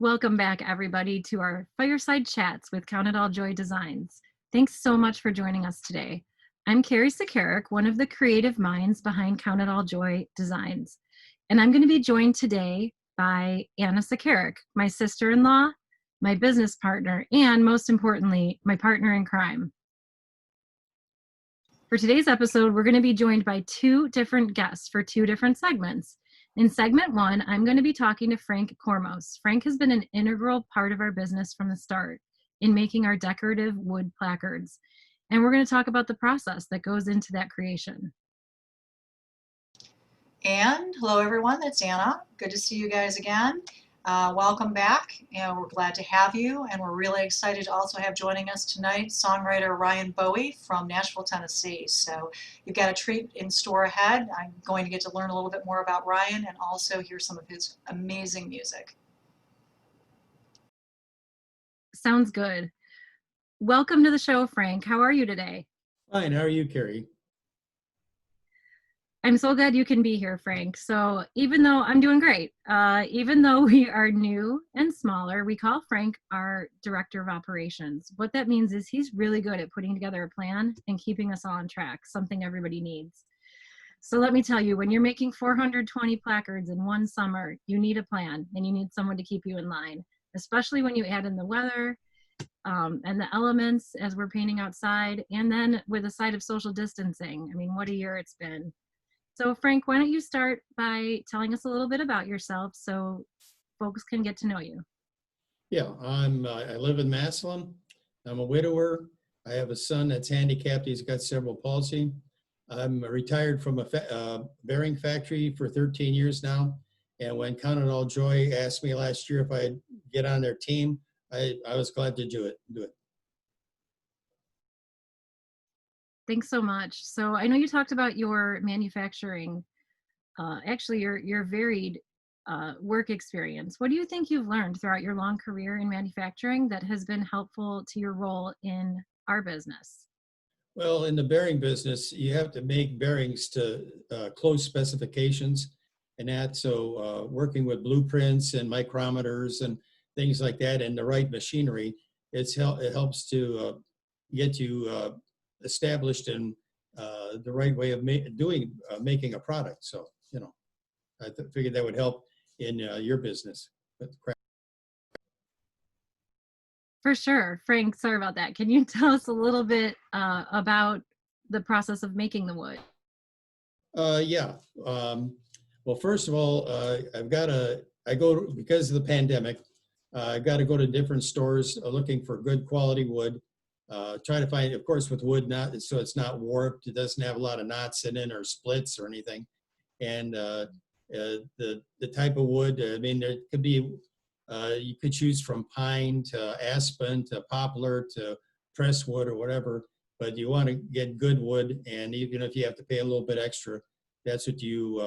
Welcome back, everybody, to our Fireside Chats with Count It All Joy Designs. Thanks so much for joining us today. I'm Carrie Sekerak, one of the creative minds behind Count It All Joy Designs. And I'm going to be joined today by Anna Sekerak, my sister-in-law, my business partner, and most importantly, my partner in crime. For today's episode, we're going to be joined by two different guests for two different segments. In segment one, I'm going to be talking to Frank Kormos. Frank has been an integral part of our business from the start in making our decorative wood placards. And we're going to talk about the process that goes into that creation. And hello everyone, it's Anna. Good to see you guys again. Welcome back. We're glad to have you, and we're really excited to also have joining us tonight songwriter Ryan Bowie from Nashville, Tennessee. So you've got a treat in store ahead. I'm going to get to learn a little bit more about Ryan and also hear some of his amazing music. Sounds good. Welcome to the show, Frank. How are you today? Fine. How are you, Carrie? I'm so glad you can be here, Frank. So even though I'm doing great, even though we are new and smaller, we call Frank our director of operations. What that means is he's really good at putting together a plan and keeping us all on track, something everybody needs. So let me tell you, when you're making 420 placards in one summer, you need a plan and you need someone to keep you in line, especially when you add in the weather and the elements as we're painting outside, and then with a side of social distancing. I mean, what a year it's been. So Frank, why don't you start by telling us a little bit about yourself so folks can get to know you. Yeah, I live in Massillon. I'm a widower. I have a son that's handicapped. He's got cerebral palsy. I'm retired from a bearing factory for 13 years now. And when Count It All Joy asked me last year if I'd get on their team, I was glad to do it. Thanks so much. So I know you talked about your manufacturing, actually your varied work experience. What do you think you've learned throughout your long career in manufacturing that has been helpful to your role in our business? Well, in the bearing business, you have to make bearings to close specifications and that. So working with blueprints and micrometers and things like that and the right machinery, it helps to get you established in the right way of making a product. So, I figured that would help in your business. For sure. Frank, sorry about that. Can you tell us a little bit about the process of making the wood? Yeah. Well, first of all, because of the pandemic, I've got to go to different stores looking for good quality wood. Try to find, of course, with wood, so it's not warped. It doesn't have a lot of knots in it or splits or anything. And the type of wood, I mean, there could be, you could choose from pine to aspen to poplar to presswood or whatever, but you want to get good wood. And even if you have to pay a little bit extra, that's what you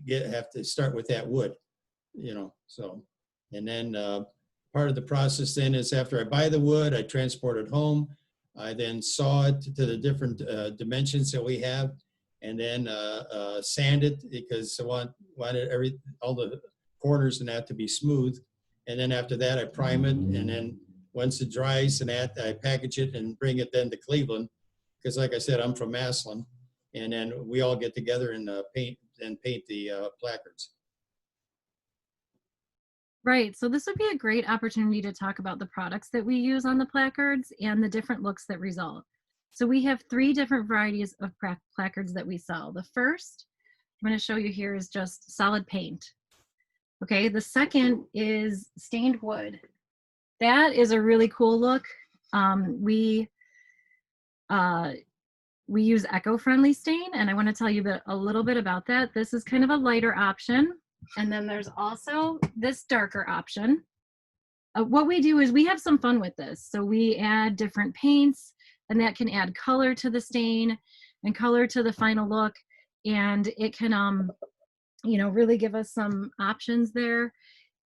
have to start with, that wood, so. And then part of the process then is after I buy the wood, I transport it home. I then saw it to the different dimensions that we have, and then sand it because I wanted all the corners and that to be smooth. And then after that, I prime it, and then once it dries and that, I package it and bring it then to Cleveland, because like I said, I'm from Massillon, and then we all get together and paint the placards. Right. So this would be a great opportunity to talk about the products that we use on the placards and the different looks that result. So we have 3 different varieties of placards that we sell. The first I'm going to show you here is just solid paint. Okay. The second is stained wood. That is a really cool look. We use eco-friendly stain, and I want to tell you a little bit about that. This is kind of a lighter option. And then there's also this darker option. What we do is we have some fun with this. So we add different paints, and that can add color to the stain and color to the final look. And it can, really give us some options there.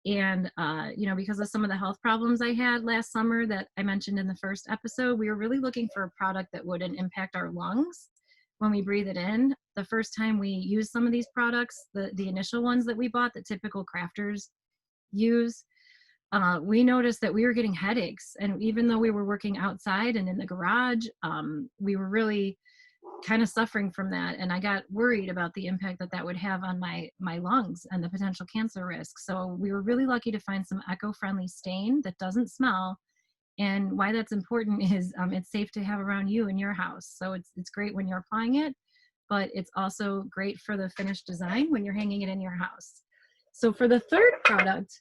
And, because of some of the health problems I had last summer that I mentioned in the first episode, we were really looking for a product that wouldn't impact our lungs when we breathe it in. The first time we used some of these products, the initial ones that we bought, the typical crafters use, we noticed that we were getting headaches. And even though we were working outside and in the garage, we were really kind of suffering from that. And I got worried about the impact that that would have on my lungs and the potential cancer risk. So we were really lucky to find some eco-friendly stain that doesn't smell. And why that's important is it's safe to have around you in your house. So it's great when you're applying it, but it's also great for the finished design when you're hanging it in your house. So for the third product,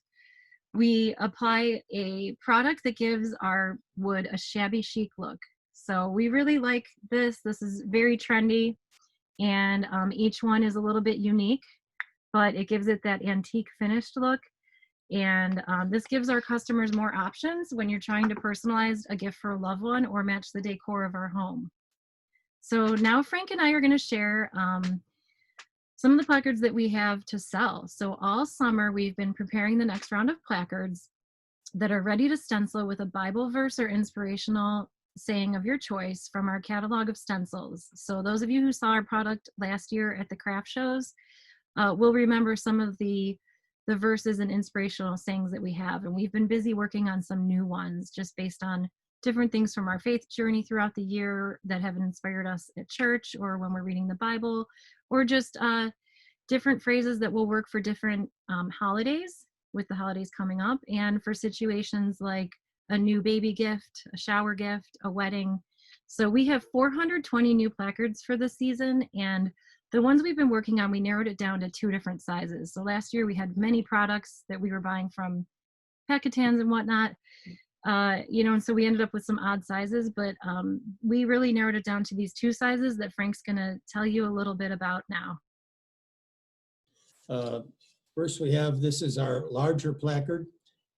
we apply a product that gives our wood a shabby chic look. So we really like this. This is very trendy, and each one is a little bit unique, but it gives it that antique finished look. And this gives our customers more options when you're trying to personalize a gift for a loved one or match the decor of our home. So now Frank and I are going to share some of the placards that we have to sell. So all summer, we've been preparing the next round of placards that are ready to stencil with a Bible verse or inspirational saying of your choice from our catalog of stencils. So those of you who saw our product last year at the craft shows will remember some of the verses and inspirational sayings that we have. And we've been busy working on some new ones just based on different things from our faith journey throughout the year that have inspired us at church or when we're reading the Bible, or just different phrases that will work for different holidays, with the holidays coming up, and for situations like a new baby gift, a shower gift, a wedding. So we have 420 new placards for this season, and the ones we've been working on, we narrowed it down to 2 different sizes. So last year we had many products that we were buying from Packatans and whatnot, and so we ended up with some odd sizes, but we really narrowed it down to these 2 sizes that Frank's gonna tell you a little bit about now. First we have, this is our larger placard.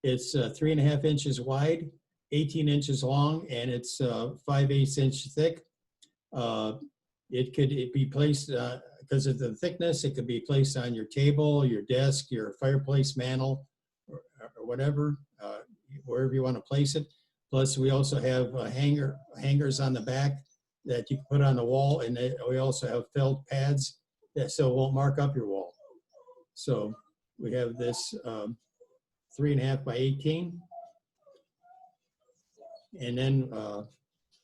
It's 3.5 inches wide, 18 inches long, and it's 5/8 inch thick. It could be placed, because of the thickness, it could be placed on your table, your desk, your fireplace mantle, or whatever, wherever you want to place it. Plus, we also have hangers on the back that you can put on the wall, and we also have felt pads that so it won't mark up your wall. So we have this 3.5 by 18. And then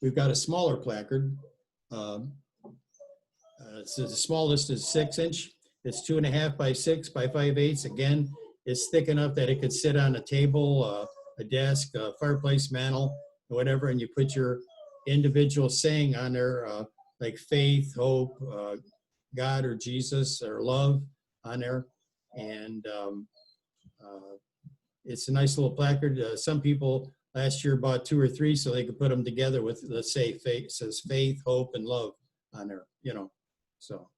we've got a smaller placard. So the smallest is 6 inch. It's 2.5 by 6 by 5/8. Again, it's thick enough that it could sit on a table, a desk, a fireplace mantle, whatever, and you put your individual saying on there, like faith, hope, God or Jesus or love on there. And it's a nice little placard. Some people last year bought 2 or 3 so they could put them together with, let's say, faith, says faith, hope, and love on there, So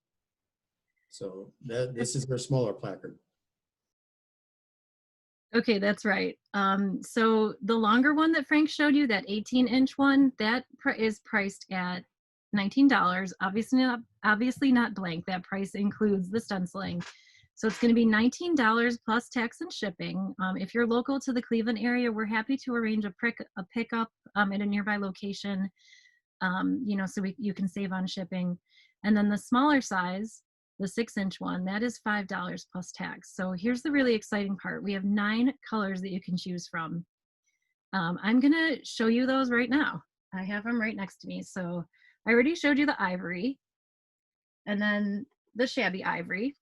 this is their smaller placard. Okay, that's right. So the longer one that Frank showed you, that 18-inch one, that is priced at $19. Obviously not blank. That price includes the stenciling. So it's going to be $19 plus tax and shipping. If you're local to the Cleveland area, we're happy to arrange a pickup at a nearby location, so you can save on shipping. And then the smaller size, the 6-inch one, that is $5 plus tax. So here's the really exciting part. We have 9 colors that you can choose from. I'm going to show you those right now. I have them right next to me. So I already showed you the ivory, and then the shabby ivory.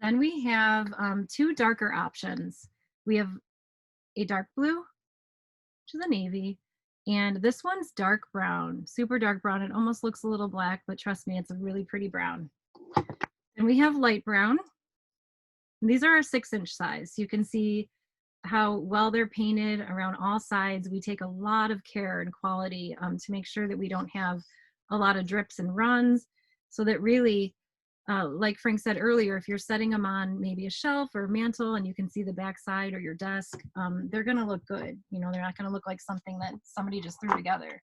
Then we have 2 darker options. We have a dark blue, which is a navy, and this one's dark brown, super dark brown. It almost looks a little black, but trust me, it's a really pretty brown. And we have light brown. And these are our 6-inch size. You can see how well they're painted around all sides. We take a lot of care and quality to make sure that we don't have a lot of drips and runs, so that really, like Frank said earlier, if you're setting them on maybe a shelf or a mantle and you can see the backside or your desk, they're going to look good. They're not going to look like something that somebody just threw together.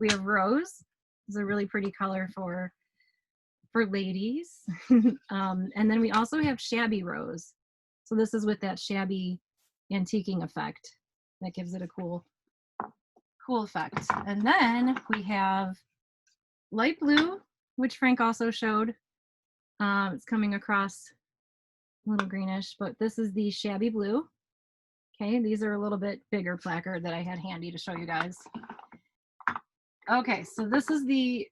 We have rose. It's a really pretty color for ladies. And then we also have shabby rose. So this is with that shabby antiquing effect that gives it a cool effect. And then we have light blue, which Frank also showed. It's coming across a little greenish, but this is the shabby blue. Okay, these are a little bit bigger placard that I had handy to show you guys. Okay, so this is the,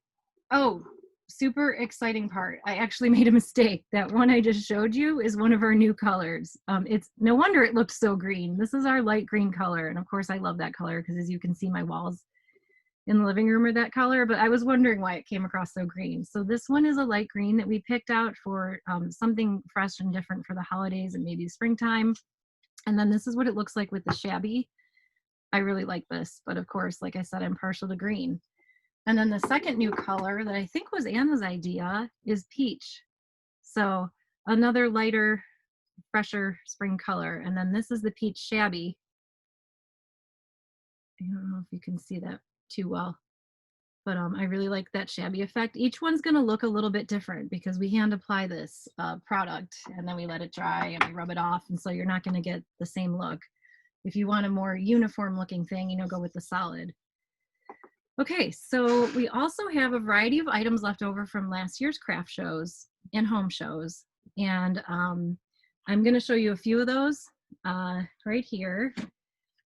oh, super exciting part. I actually made a mistake. That one I just showed you is one of our new colors. It's no wonder it looked so green. This is our light green color. And of course I love that color because as you can see, my walls in the living room are that color, but I was wondering why it came across so green. So this one is a light green that we picked out for something fresh and different for the holidays and maybe springtime. And then this is what it looks like with the shabby. I really like this, but of course, like I said, I'm partial to green. And then the second new color that I think was Anna's idea is peach. So another lighter, fresher spring color. And then this is the peach shabby. I don't know if you can see that too well, but I really like that shabby effect. Each one's gonna look a little bit different because we hand apply this product and then we let it dry and we rub it off. And so you're not gonna get the same look. If you want a more uniform looking thing, go with the solid. Okay, so we also have a variety of items left over from last year's craft shows and home shows. And I'm gonna show you a few of those right here.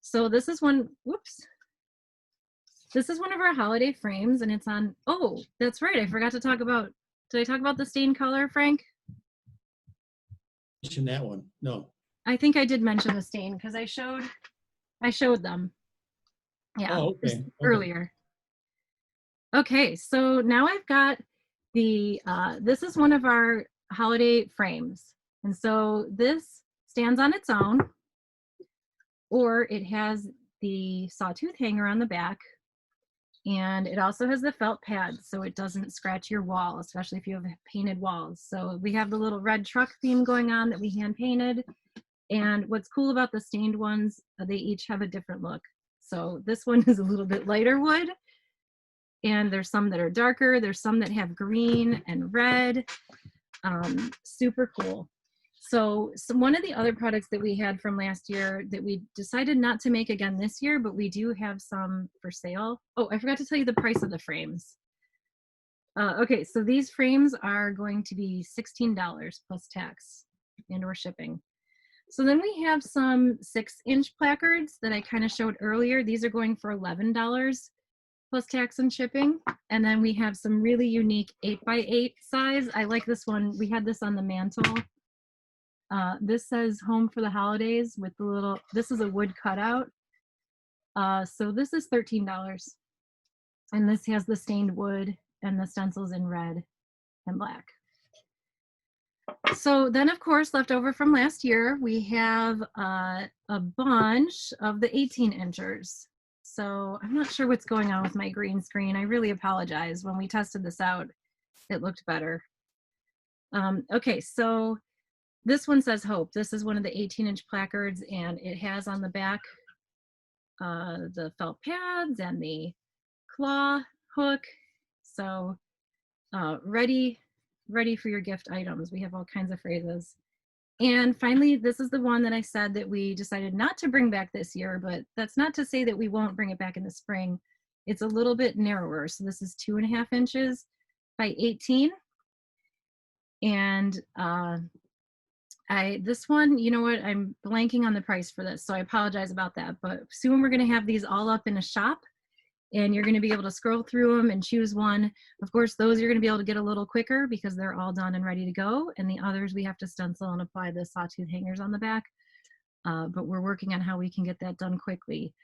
So this is one, whoops. This is one of our holiday frames and it's on, oh, that's right, I forgot to talk about, did I talk about the stain color, Frank? Mention that one, no. I think I did mention the stain because I showed them. Yeah, Oh, okay. earlier. Okay, so now I've got the, this is one of our holiday frames. And so this stands on its own, or it has the sawtooth hanger on the back. And it also has the felt pads, so it doesn't scratch your wall, especially if you have painted walls. So we have the little red truck theme going on that we hand painted. And what's cool about the stained ones, they each have a different look. So this one is a little bit lighter wood. And there's some that are darker. There's some that have green and red. Super cool. So one of the other products that we had from last year that we decided not to make again this year, but we do have some for sale. Oh, I forgot to tell you the price of the frames. Okay, so these frames are going to be $16 plus tax and or shipping. So then we have some 6-inch placards that I kind of showed earlier. These are going for $11 plus tax and shipping. And then we have some really unique 8x8 size. I like this one. We had this on the mantle. This says home for the holidays with the little, this is a wood cutout. So this is $13. And this has the stained wood and the stencils in red and black. So then, of course, left over from last year, we have a bunch of the 18-inchers. So I'm not sure what's going on with my green screen. I really apologize. When we tested this out, it looked better. Okay, so this one says Hope. This is one of the 18-inch placards, and it has on the back the felt pads and the claw hook. So ready for your gift items. We have all kinds of phrases. And finally, this is the one that I said that we decided not to bring back this year, but that's not to say that we won't bring it back in the spring. It's a little bit narrower. So this is 2.5 inches by 18. And this one, you know what, I'm blanking on the price for this, so I apologize about that. But soon we're gonna have these all up in a shop and you're gonna be able to scroll through them and choose one. Of course, those you're gonna be able to get a little quicker because they're all done and ready to go. And the others we have to stencil and apply the sawtooth hangers on the back. But we're working on how we can get that done quickly.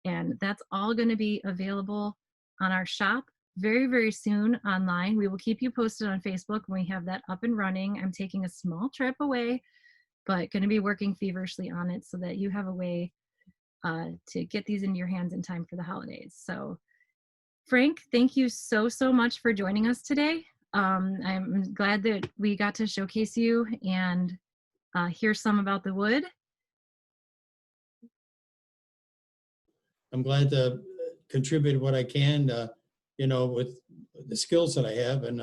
And that's all gonna be available on our shop very, very soon online. We will keep you posted on Facebook when we have that up and running. I'm taking a small trip away, but gonna be working feverishly on it so that you have a way to get these into your hands in time for the holidays. So Frank, thank you so much for joining us today. I'm glad that we got to showcase you and hear some about the wood. I'm glad to contribute what I can, with the skills that I have. And,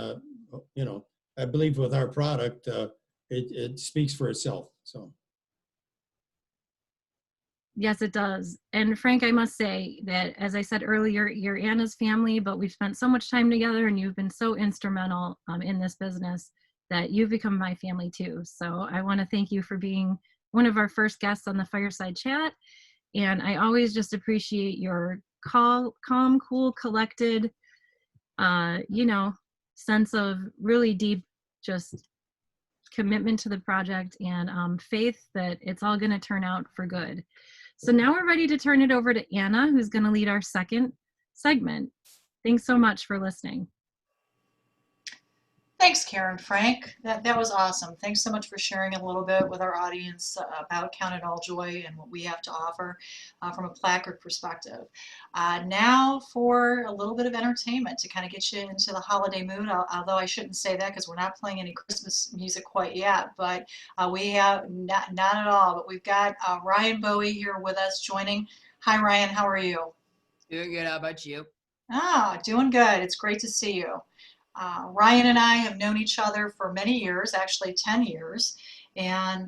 I believe with our product, it speaks for itself, so. Yes, it does. And Frank, I must say that, as I said earlier, you're Anna's family, but we've spent so much time together and you've been so instrumental in this business. that you've become my family too. So I want to thank you for being one of our first guests on the Fireside Chat. And I always just appreciate your calm, cool, collected, sense of really deep, just commitment to the project and faith that it's all going to turn out for good. So now we're ready to turn it over to Anna, who's going to lead our second segment. Thanks so much for listening. Thanks, Karen Frank. That was awesome. Thanks so much for sharing a little bit with our audience about Count It All Joy and what we have to offer from a placard perspective. Now for a little bit of entertainment to kind of get you into the holiday mood, although I shouldn't say that because we're not playing any Christmas music quite yet, but we have not at all, but we've got Ryan Bowie here with us joining. Hi, Ryan. How are you? Doing good. How about you? Doing good. It's great to see you. Ryan and I have known each other for many years, actually 10 years, and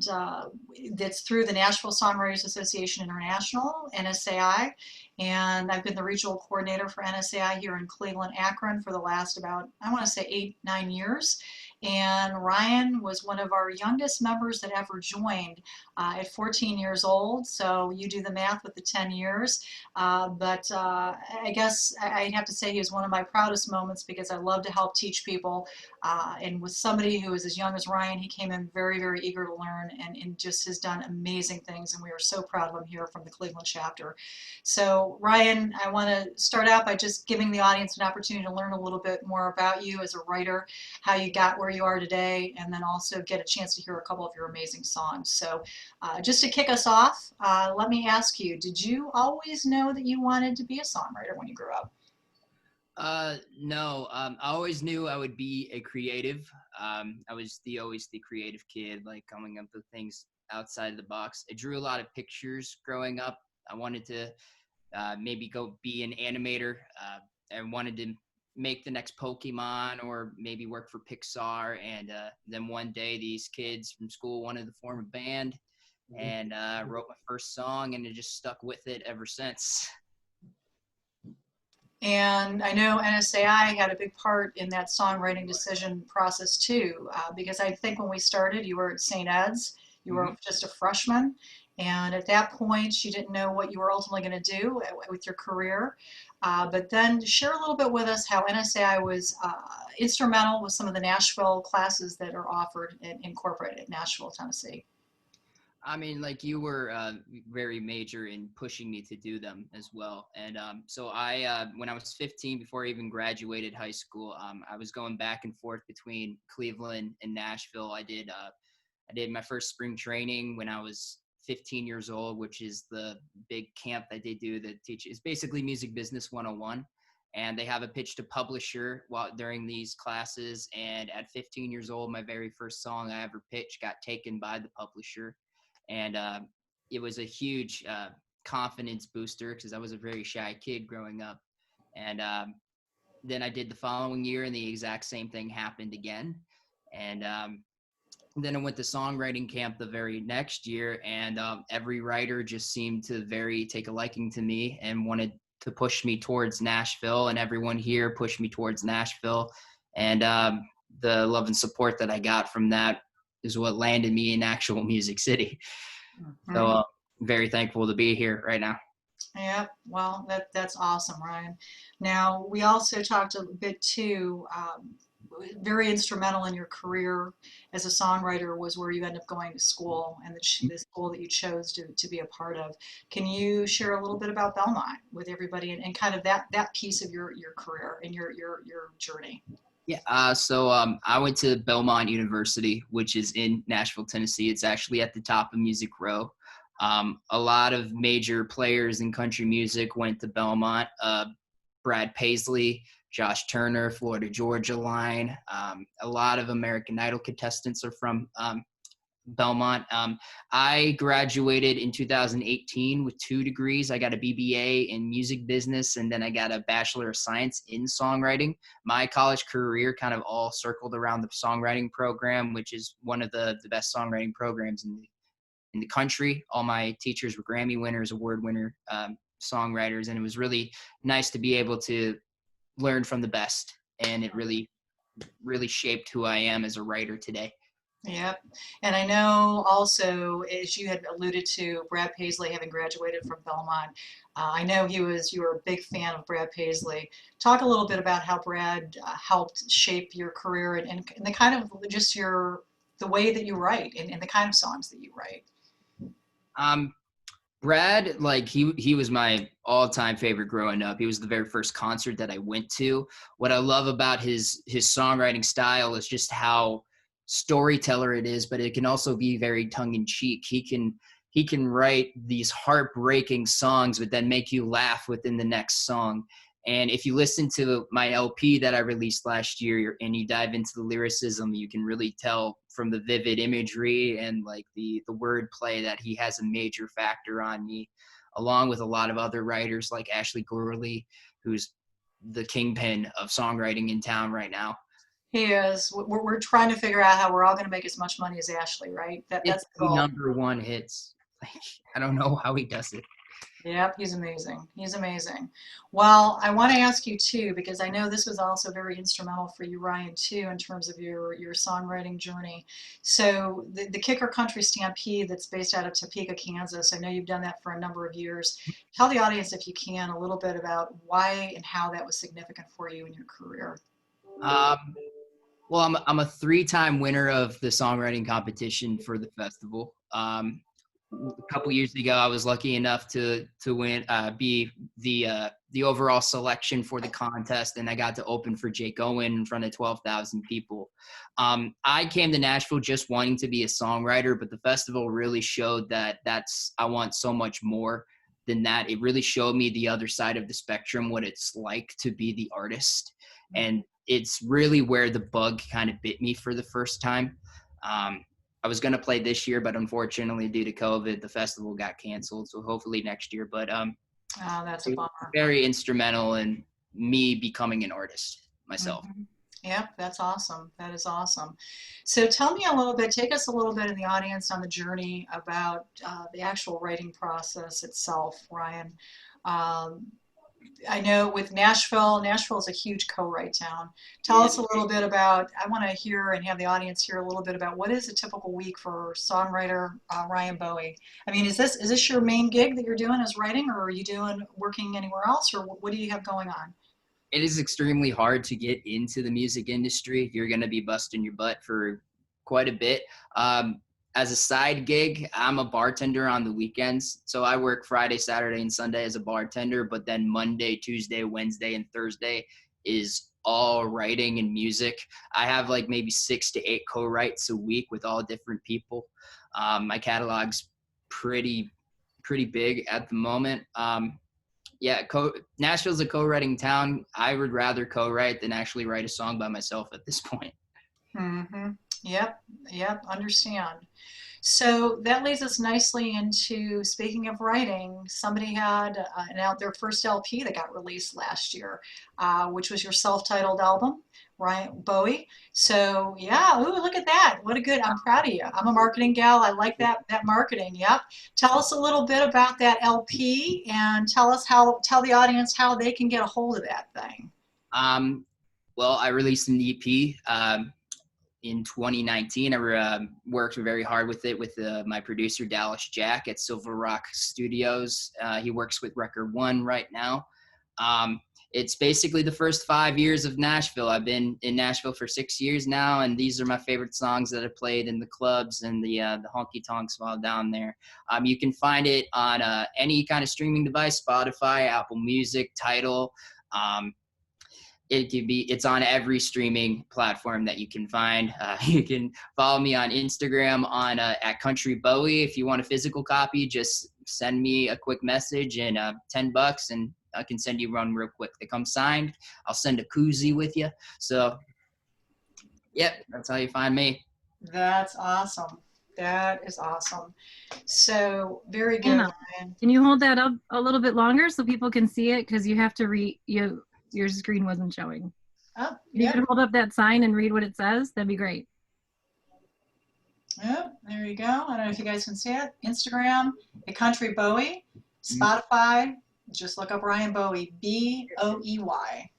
it's through the Nashville Songwriters Association International, NSAI, and I've been the regional coordinator for NSAI here in Cleveland, Akron for the last about, I want to say 8-9 years. And Ryan was one of our youngest members that ever joined at 14 years old. So you do the math with the 10 years. But I guess I'd have to say he was one of my proudest moments because I love to help teach people. And with somebody who is as young as Ryan, he came in very, very eager to learn and just has done amazing things. And we are so proud of him here from the Cleveland chapter. So Ryan, I want to start out by just giving the audience an opportunity to learn a little bit more about you as a writer, how you got where you are today, and then also get a chance to hear a couple of your amazing songs. So just to kick us off, let me ask you, did you always know that you wanted to be a songwriter when you grew up? No. I always knew I would be a creative. I was always the creative kid, like coming up with things outside the box. I drew a lot of pictures growing up. I wanted to maybe go be an animator. I wanted to make the next Pokemon or maybe work for Pixar. And then one day these kids from school wanted to form a band and wrote my first song, and it just stuck with it ever since. And I know NSAI had a big part in that songwriting decision process too, because I think when we started, you were at St. Ed's, you were just a freshman, and at that point, you didn't know what you were ultimately going to do with your career. But then share a little bit with us how NSAI was instrumental with some of the Nashville classes that are offered and incorporated at Nashville, Tennessee. I mean, like you were very major in pushing me to do them as well. And so when I was 15, before I even graduated high school, I was going back and forth between Cleveland and Nashville. I did my first spring training when I was 15 years old, which is the big camp that they do that teaches basically music business 101. And they have a pitch to publisher during these classes. And at 15 years old, my very first song I ever pitched got taken by the publisher. And it was a huge confidence booster because I was a very shy kid growing up. And then I did the following year, and the exact same thing happened again. And then I went to songwriting camp the very next year, and every writer just seemed to take a liking to me and wanted to push me towards Nashville, and everyone here pushed me towards Nashville. And the love and support that I got from that is what landed me in actual Music City. So very thankful to be here right now. Yeah, well, that's awesome, Ryan. Now, we also talked a bit too, very instrumental in your career as a songwriter was where you ended up going to school and the school that you chose to be a part of. Can you share a little bit about Belmont with everybody and kind of that piece of your career and your journey? Yeah, so I went to Belmont University, which is in Nashville, Tennessee. It's actually at the top of Music Row. A lot of major players in country music went to Belmont. Brad Paisley, Josh Turner, Florida Georgia Line. A lot of American Idol contestants are from Belmont. I graduated in 2018 with 2 degrees. I got a BBA in music business, and then I got a Bachelor of Science in songwriting. My college career kind of all circled around the songwriting program, which is one of the best songwriting programs in the country. All my teachers were Grammy winners, award winner songwriters, and it was really nice to be able to learn from the best. And it really really shaped who I am as a writer today. Yep. And I know also, as you had alluded to, Brad Paisley having graduated from Belmont. I know you were a big fan of Brad Paisley. Talk a little bit about how Brad helped shape your career and the kind of just the way that you write and the kind of songs that you write. Um, Brad, like he was my all-time favorite growing up. He was the very first concert that I went to. What I love about his songwriting style is just how storyteller it is, but it can also be very tongue-in-cheek. He can write these heartbreaking songs, but then make you laugh within the next song. And if you listen to my LP that I released last year and you dive into the lyricism, you can really tell from the vivid imagery and like the wordplay that he has a major factor on me, along with a lot of other writers like Ashley Gorley, who's the kingpin of songwriting in town right now. He is. We're trying to figure out how we're all going to make as much money as Ashley, right? That's the goal. #1 hits. Like, I don't know how he does it. Yep, he's amazing. He's amazing. Well, I want to ask you too, because I know this was also very instrumental for you, Ryan, too, in terms of your songwriting journey. So the Kicker Country Stampede that's based out of Topeka, Kansas, I know you've done that for a number of years. Tell the audience, if you can, a little bit about why and how that was significant for you in your career. Well, I'm a 3-time winner of the songwriting competition for the festival. A couple years ago, I was lucky enough to win, be the overall selection for the contest, and I got to open for Jake Owen in front of 12,000 people. I came to Nashville just wanting to be a songwriter, but the festival really showed that I want so much more than that. It really showed me the other side of the spectrum, what it's like to be the artist, and it's really where the bug kind of bit me for the first time. I was going to play this year, but unfortunately due to COVID, the festival got canceled. So hopefully next year, but oh, that's a bummer. Very instrumental in me becoming an artist myself. Mm-hmm. Yep, that's awesome. That is awesome. So tell me a little bit, take us a little bit in the audience on the journey about the actual writing process itself, Ryan. I know with Nashville is a huge co-write town. Tell us a little bit about, I want to hear and have the audience hear a little bit about what is a typical week for songwriter Ryan Bowie. I mean, is this your main gig that you're doing is writing, or are you working anywhere else, or what do you have going on? It is extremely hard to get into the music industry. You're going to be busting your butt for quite a bit. As a side gig, I'm a bartender on the weekends. So I work Friday, Saturday, and Sunday as a bartender, but then Monday, Tuesday, Wednesday, and Thursday is all writing and music. I have like maybe 6 to 8 co-writes a week with all different people. My catalog's pretty big at the moment. Nashville's a co-writing town. I would rather co-write than actually write a song by myself at this point. Mm-hmm. Yep, understand. So that leads us nicely into, speaking of writing, somebody had their first LP that got released last year, which was your self-titled album, Ryan Bowie. So yeah, ooh, look at that. I'm proud of you. I'm a marketing gal. I like that marketing. Yep. Tell us a little bit about that LP and tell the audience how they can get a hold of that thing. Well, I released an EP. In 2019, I worked very hard with it with my producer, Dallas Jack at Silver Rock Studios. He works with Record One right now. It's basically the first 5 years of Nashville. I've been in Nashville for 6 years now, and these are my favorite songs that I played in the clubs and the honky tonks while down there. You can find it on any kind of streaming device, Spotify, Apple Music, Tidal. It's on every streaming platform that you can find. You can follow me on Instagram at Country Bowie. If you want a physical copy, just send me a quick message and $10, and I can send you one real quick. They come signed. I'll send a koozie with you. So, yep, that's how you find me. That's awesome. That is awesome. So very good, Ryan. Can you hold that up a little bit longer so people can see it? Because you have to your screen wasn't showing. Oh, yeah. You can hold up that sign and read what it says. That'd be great. Oh, there you go. I don't know if you guys can see it. Instagram, at Country Bowie. Spotify, just look up Ryan Bowie, Boey.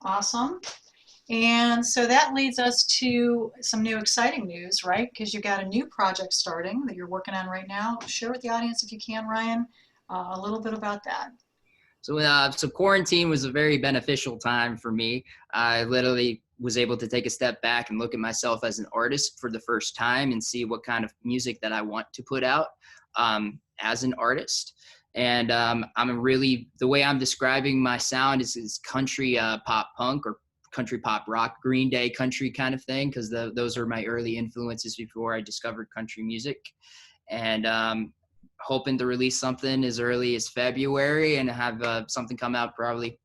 Awesome. And so that leads us to some new exciting news, right? Because you've got a new project starting that you're working on right now. Share with the audience, if you can, Ryan, a little bit about that. So quarantine was a very beneficial time for me. I literally was able to take a step back and look at myself as an artist for the first time and see what kind of music that I want to put out as an artist. And the way I'm describing my sound is country pop punk or country pop rock, Green Day country kind of thing, because those are my early influences before I discovered country music. And hoping to release something as early as February and have something come out probably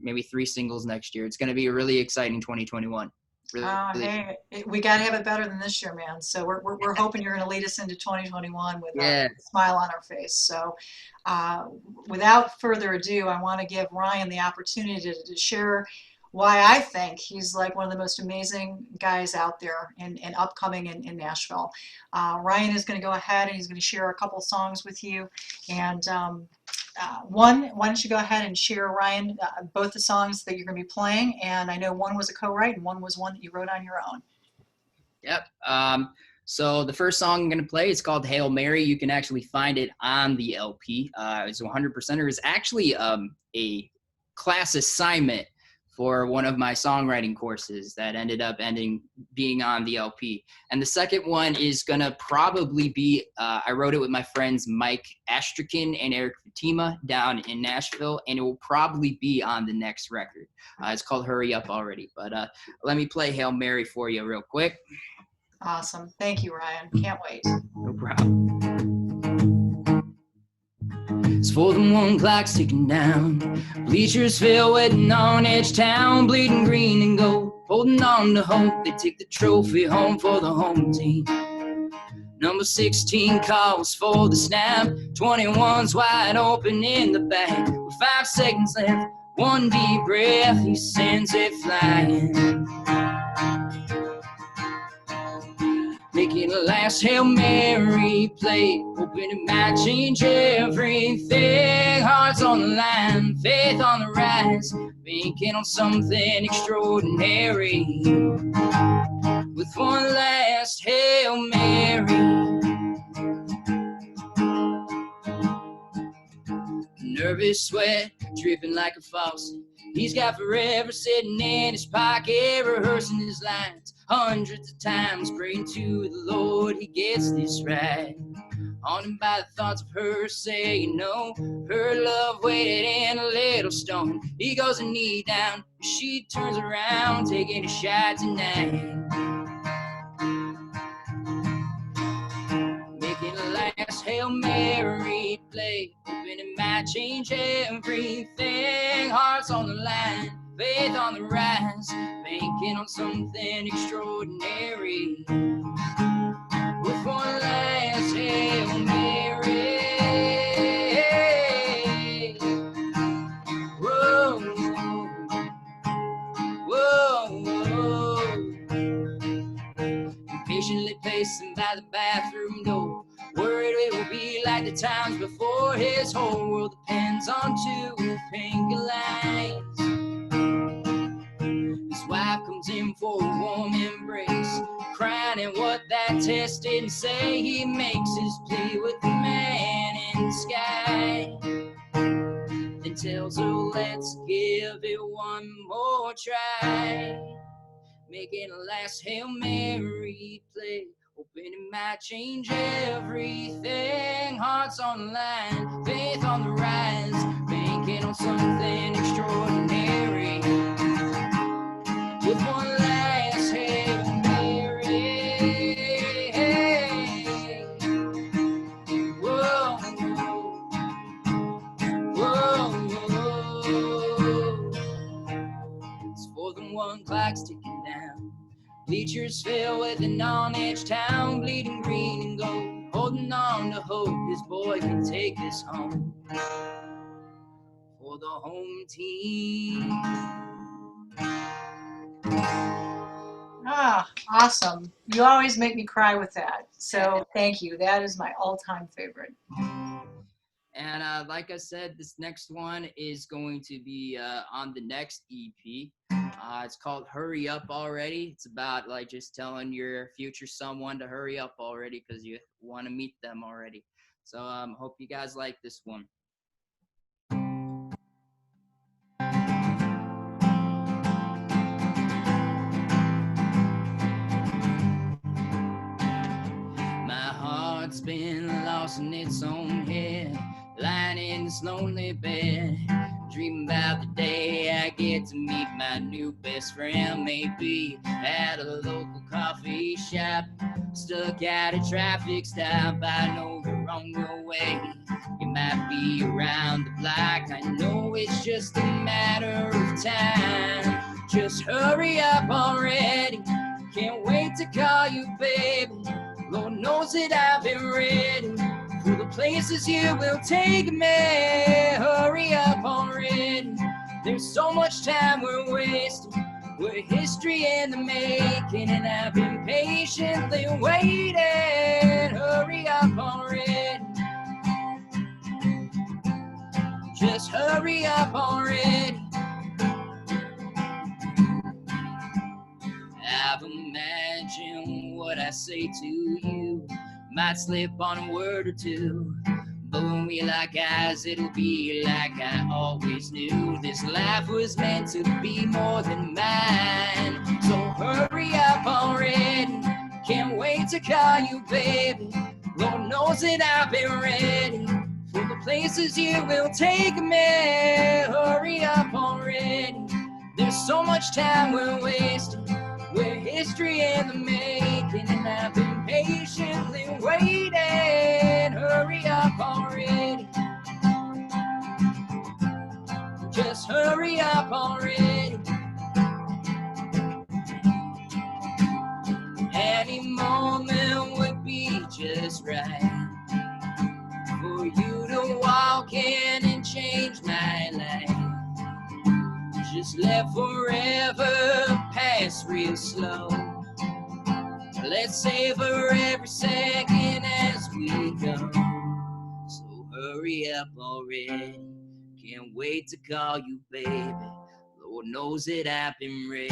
maybe 3 singles next year. It's going to be a really exciting 2021. Hey, we got to have it better than this year, man. So we're hoping you're going to lead us into 2021 with a smile on our face. So without further ado, I want to give Ryan the opportunity to share why I think he's like one of the most amazing guys out there and upcoming in Nashville. Ryan is going to go ahead and he's going to share a couple songs with you. And why don't you go ahead and share, Ryan, both the songs that you're going to be playing. And I know one was a co-write and one was one that you wrote on your own. Yep. So the first song I'm going to play is called Hail Mary. You can actually find it on the LP. It's 100%er. It's actually a class assignment for one of my songwriting courses that ended up being on the LP. And the second one is gonna probably be, I wrote it with my friends Mike Astrakin and Eric Fatima down in Nashville, and it will probably be on the next record. It's called Hurry Up Already, but let me play Hail Mary for you real quick. Awesome, thank you, Ryan, can't wait. No problem. It's for the 1 clock's ticking down. Bleachers fill, waiting on edge town, bleeding green and gold, holding on to hope they take the trophy home for the home team. Number 16 calls for the snap, 21's wide open in the back. With 5 seconds left, 1 deep breath, he sends it flying. Making a last Hail Mary play, hoping it might change everything. Hearts on the line, faith on the rise, banking on something extraordinary. With 1 last Hail Mary. Nervous sweat dripping like a faucet. He's got forever sitting in his pocket, rehearsing his lines hundreds of times, praying to the Lord he gets this right. Haunted by the thoughts of her saying no, her love weighted in a little stone. He goes a knee down, she turns around, taking a shot tonight. Making a last Hail Mary play, hoping it might change everything. Hearts on the line, faith on the rise, banking on something extraordinary. With 1 last Hail Mary. Whoa, whoa, whoa. Patiently pacing by the bathroom door, worried it will be like the times before. His whole world depends on 2 pink lines. His wife comes in for a warm embrace, crying at what that test didn't say. He makes his plea with the man in the sky, then tells her, let's give it 1 more try. Making a last Hail Mary play, hoping it might change everything. Hearts on the line, faith on the rise, banking on something extraordinary. With 1 last Hail Mary. Whoa, whoa, whoa. It's for the 1 clock's ticking down. Bleachers fill with an on-edge town, bleeding green and gold, holding on to hope his boy can take this home for the home team. Ah, awesome. You always make me cry with that. So thank you. That is my all-time favorite. And like I said, this next one is going to be on the next EP. It's called Hurry Up Already. It's about like just telling your future someone to hurry up already because you want to meet them already. So hope you guys like this one. My heart's been lost in its own head, lying in this lonely bed, dreaming about the day I get to meet my new best friend. Maybe at a local coffee shop, stuck at a traffic stop. I know the wrong way. It might be around the block. I know it's just a matter of time. Just hurry up already. Can't wait to call you, baby. Lord knows that I've been ready for the places you will take me. Hurry up already. There's so much time we're wasting. We're history in the making, and I've been patiently waiting. Hurry up already. Just hurry up already. I've imagined what I say to you. Might slip on a word or two, but when we lock eyes, it'll be like I always knew. This life was meant to be more than mine. So hurry up already. Can't wait to call you, baby. Lord knows that I've been ready for the places you will take me. Hurry up already. There's so much time we're wasting. We're history in the making, and I've been patiently waiting. Hurry up already. Just hurry up already. Any moment would be just right for you to walk in and change my life. Just let forever pass real slow. Let's savor every second as we go. So hurry up already. Can't wait to call you, baby. Lord knows that I've been ready.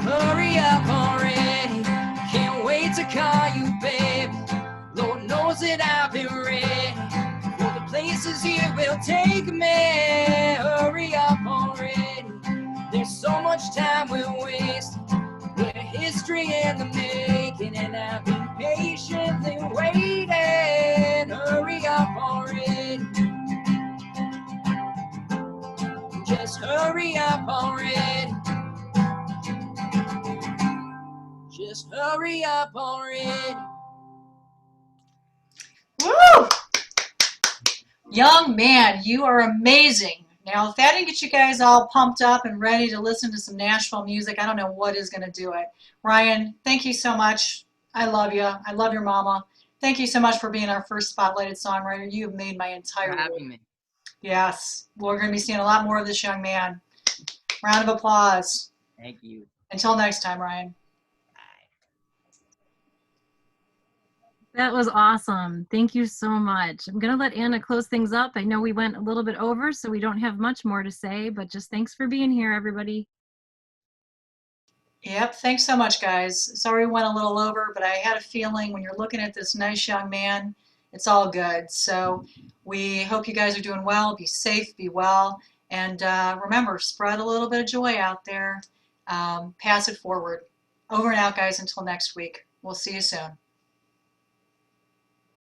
Hurry up already. Can't wait to call you, baby. Lord knows that I've been ready for the places you will take me. Hurry up already. There's so much time we're wasting. We're history in the making, and I've been patiently waiting. Hurry up already. Just hurry up already. Just hurry up already. Woo! Young man, you are amazing. Now, if that didn't get you guys all pumped up and ready to listen to some Nashville music, I don't know what is going to do it. Ryan, thank you so much. I love you. I love your mama. Thank you so much for being our first spotlighted songwriter. You have made my entire For week. having me. Yes, we're going to be seeing a lot more of this young man. Round of applause. Thank you. Until next time, Ryan. That was awesome. Thank you so much. I'm going to let Anna close things up. I know we went a little bit over, so we don't have much more to say, but just thanks for being here, everybody. Yep, thanks so much, guys. Sorry we went a little over, but I had a feeling when you're looking at this nice young man, it's all good. So we hope you guys are doing well. Be safe, be well, and remember, spread a little bit of joy out there. Pass it forward. Over and out, guys, until next week. We'll see you soon.